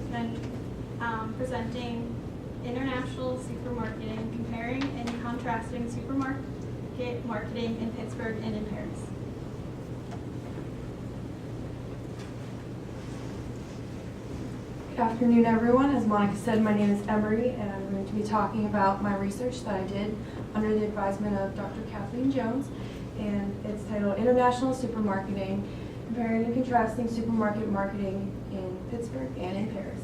announcement presenting International Supermarketing, comparing and contrasting supermarket marketing in Pittsburgh and in Paris. Good afternoon, everyone. As Monica said, my name is Emory, and I'm going to be talking about my research that I did under the advisement of Dr. Kathleen Jones, and it's titled International Supermarketing, Comparing and Contrasting Supermarket Marketing in Pittsburgh and in Paris.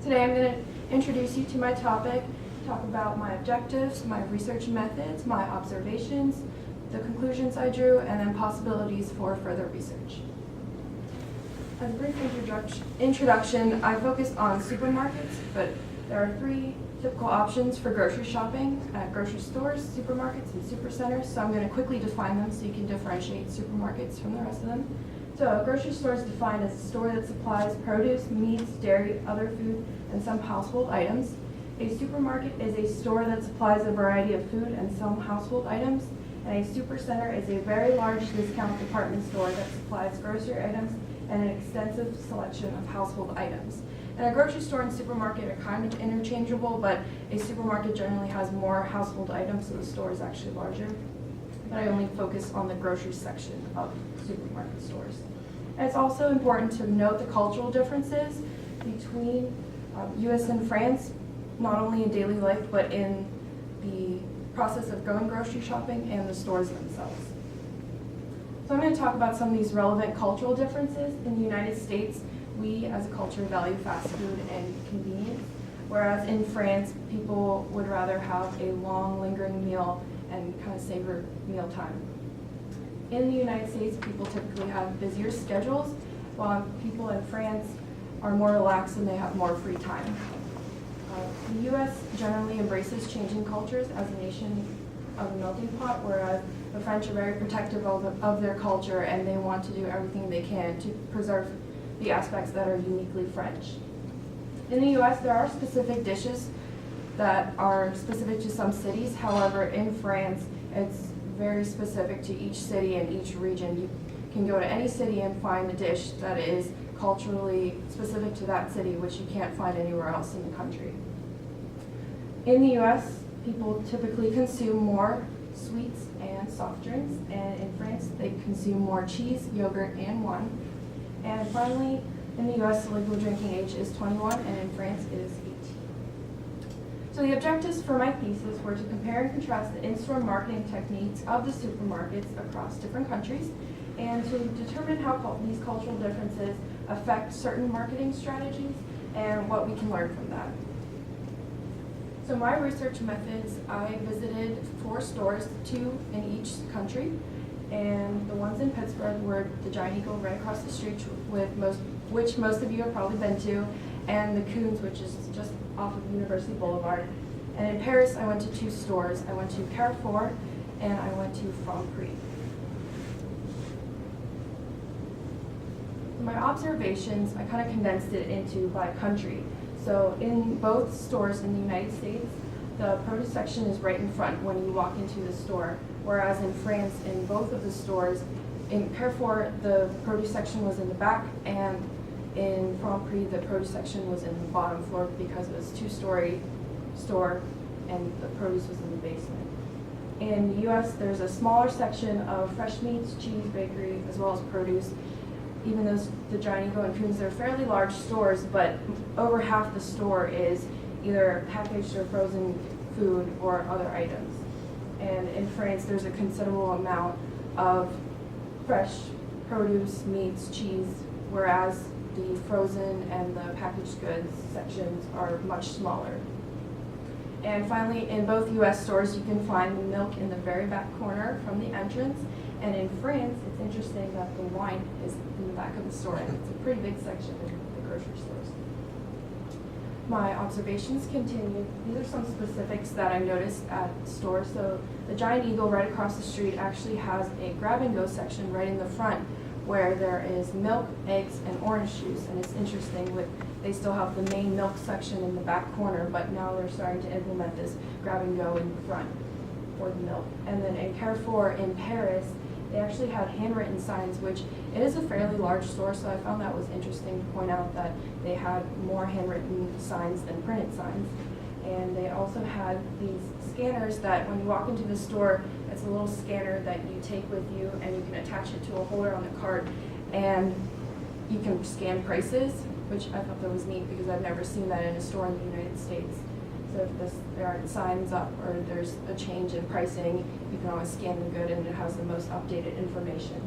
Today I'm going to introduce you to my topic, talk about my objectives, my research methods, my observations, the conclusions I drew, and then possibilities for further research. As a brief introduction, I focused on supermarkets, but there are three typical options for grocery shopping at grocery stores, supermarkets, and supercenters. So I'm going to quickly define them so you can differentiate supermarkets from the rest of them. So a grocery store is defined as a store that supplies produce, meats, dairy, other food, and some household items. A supermarket is a store that supplies a variety of food and some household items. And a supercenter is a very large discount department store that supplies grocery items and an extensive selection of household items. And a grocery store and supermarket are kind of interchangeable, but a supermarket generally has more household items, so the store is actually larger. But I only focus on the grocery section of supermarket stores. And it's also important to note the cultural differences between US and France, not only in daily life, but in the process of going grocery shopping and the stores themselves. So I'm going to talk about some of these relevant cultural differences. In the United States, we as a culture value fast food and convenience, whereas in France, people would rather have a long, lingering meal and kind of savor mealtime. In the United States, people typically have busier schedules, while people in France are more relaxed and they have more free time. The U.S. generally embraces changing cultures as a nation of a melting pot, whereas the French are very protective of their culture and they want to do everything they can to preserve the aspects that are uniquely French. In the U.S., there are specific dishes that are specific to some cities. However, in France, it's very specific to each city and each region. You can go to any city and find a dish that is culturally specific to that city, which you can't find anywhere else in the country. In the U.S., people typically consume more sweets and soft drinks, and in France, they consume more cheese, yogurt, and wine. And finally, in the U.S., the legal drinking age is 21, and in France, it is 18. So the objectives for my thesis were to compare and contrast the in-store marketing techniques of the supermarkets across different countries, and to determine how these cultural differences affect certain marketing strategies and what we can learn from that. So my research methods, I visited 4 stores, 2 in each country, and the ones in Pittsburgh were the Giant Eagle right across the street, which most of you have probably been to, and the Coons, which is just off of University Boulevard. And in Paris, I went to 2 stores. I went to Carrefour, and I went to Franprix. My observations, I kind of condensed it into by country. So in both stores in the United States, the produce section is right in front when you walk into the store, whereas in France, in both of the stores, in Carrefour, the produce section was in the back, and in Franprix, the produce section was in the bottom floor because it was a 2-story store and the produce was in the basement. In the US, there's a smaller section of fresh meats, cheese, bakery, as well as produce. Even though the Giant Eagle and Coons, they're fairly large stores, but over half the store is either packaged or frozen food or other items. And in France, there's a considerable amount of fresh produce, meats, cheese, whereas the frozen and the packaged goods sections are much smaller. And finally, in both US stores, you can find the milk in the very back corner from the entrance. And in France, it's interesting that the wine is in the back of the store, and it's a pretty big section in the grocery stores. My observations continue. These are some specifics that I noticed at stores. So the Giant Eagle right across the street actually has a grab-and-go section right in the front where there is milk, eggs, and orange juice. And it's interesting, they still have the main milk section in the back corner, but now they're starting to implement this grab-and-go in the front for the milk. And then in Carrefour in Paris, they actually had handwritten signs, which it is a fairly large store, so I found that was interesting to point out that they had more handwritten signs than printed signs. And they also had these scanners that when you walk into the store, it's a little scanner that you take with you and you can attach it to a holder on the cart, and you can scan prices, which I thought that was neat because I've never seen that in a store in the United States. So if there aren't signs up or there's a change in pricing, you can always scan the good and it has the most updated information.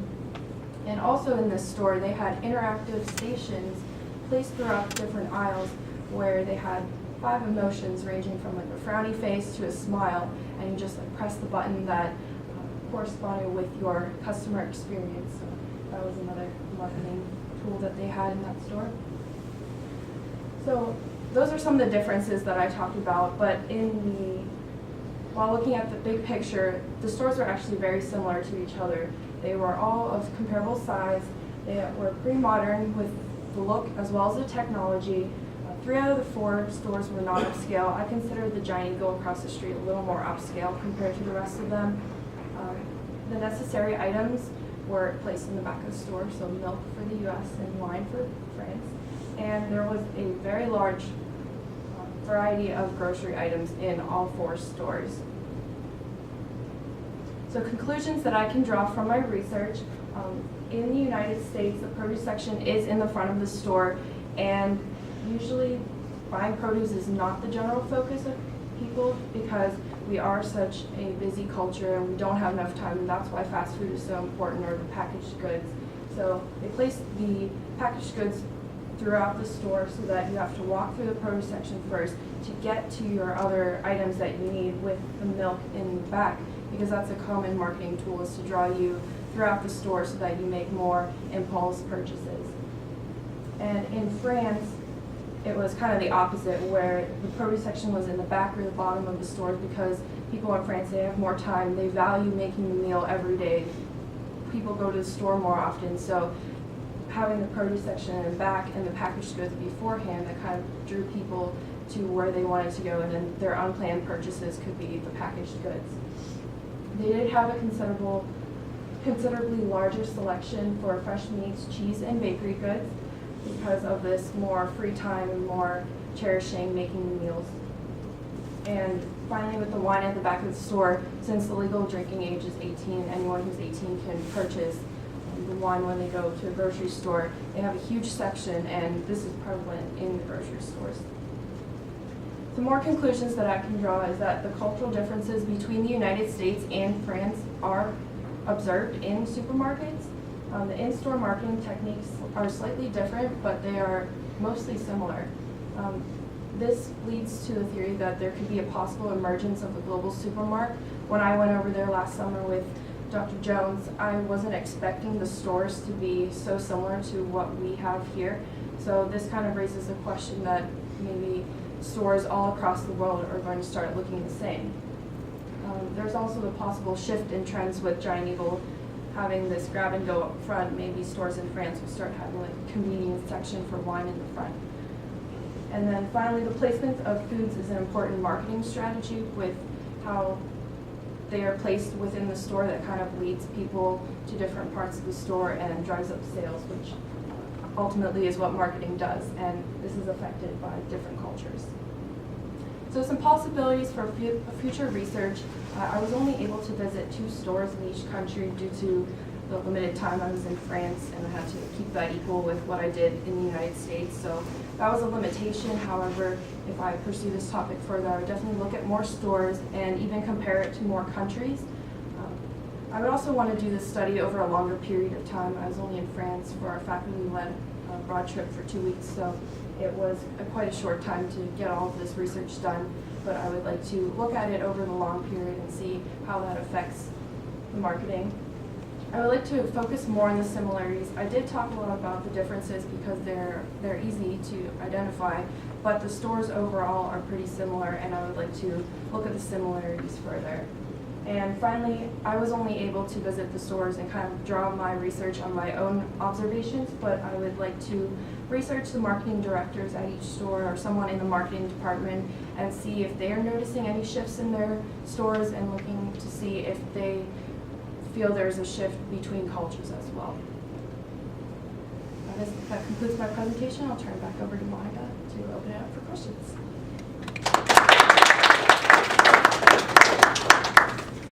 And also in this store, they had interactive stations placed throughout different aisles where they had 5 emotions ranging from like a frowny face to a smile, and you just like press the button that corresponded with your customer experience. So that was another marketing tool that they had in that store. So those are some of the differences that I talked about, but while looking at the big picture, the stores were actually very similar to each other. They were all of comparable size. They were pre-modern with the look as well as the technology. 3 out of the 4 stores were not upscale. I consider the Giant Eagle across the street a little more upscale compared to the rest of them. The necessary items were placed in the back of the store, so milk for the US and wine for France. And there was a very large variety of grocery items in all 4 stores. So conclusions that I can draw from my research, in the United States, the produce section is in the front of the store, and usually buying produce is not the general focus of people because we are such a busy culture and we don't have enough time, and that's why fast food is so important, or the packaged goods. So they place the packaged goods throughout the store so that you have to walk through the produce section first to get to your other items that you need with the milk in the back, because that's a common marketing tool, is to draw you throughout the store so that you make more impulse purchases. And in France, it was kind of the opposite, where the produce section was in the back or the bottom of the stores because people in France, they have more time, they value making the meal every day. People go to the store more often, so having the produce section in the back and the packaged goods beforehand, that kind of drew people to where they wanted to go, and then their unplanned purchases could be the packaged goods. They did have a considerably larger selection for fresh meats, cheese, and bakery goods because of this more free time and more cherishing making the meals. And finally, with the wine at the back of the store, since the legal drinking age is 18, anyone who's 18 can purchase the wine when they go to a grocery store. They have a huge section, and this is prevalent in the grocery stores. Some more conclusions that I can draw is that the cultural differences between the United States and France are observed in supermarkets. The in-store marketing techniques are slightly different, but they are mostly similar. This leads to the theory that there could be a possible emergence of a global supermarket. When I went over there last summer with Dr. Jones, I wasn't expecting the stores to be so similar to what we have here. So this kind of raises the question that maybe stores all across the world are going to start looking the same. There's also the possible shift in trends with Giant Eagle having this grab and go up front. Maybe stores in France will start having like a convenience section for wine in the front. And then finally, the placement of foods is an important marketing strategy with how they are placed within the store. That kind of leads people to different parts of the store and drives up sales, which ultimately is what marketing does, and this is affected by different cultures. So some possibilities for future research. I was only able to visit 2 stores in each country due to the limited time I was in France, and I had to keep that equal with what I did in the United States. So that was a limitation. However, if I pursue this topic further, I would definitely look at more stores and even compare it to more countries. I would also want to do this study over a longer period of time. I was only in France for our faculty-led broad trip for 2 weeks, so it was quite a short time to get all of this research done, but I would like to look at it over the long period and see how that affects the marketing. I would like to focus more on the similarities. I did talk a lot about the differences because they're easy to identify, but the stores overall are pretty similar, and I would like to look at the similarities further. And finally, I was only able to visit the stores and kind of draw my research on my own observations, but I would like to research the marketing directors at each store or someone in the marketing department and see if they are noticing any shifts in their stores and looking to see if they feel there's a shift between cultures as well. That concludes my presentation. I'll turn it back over to Monica to open it up for questions.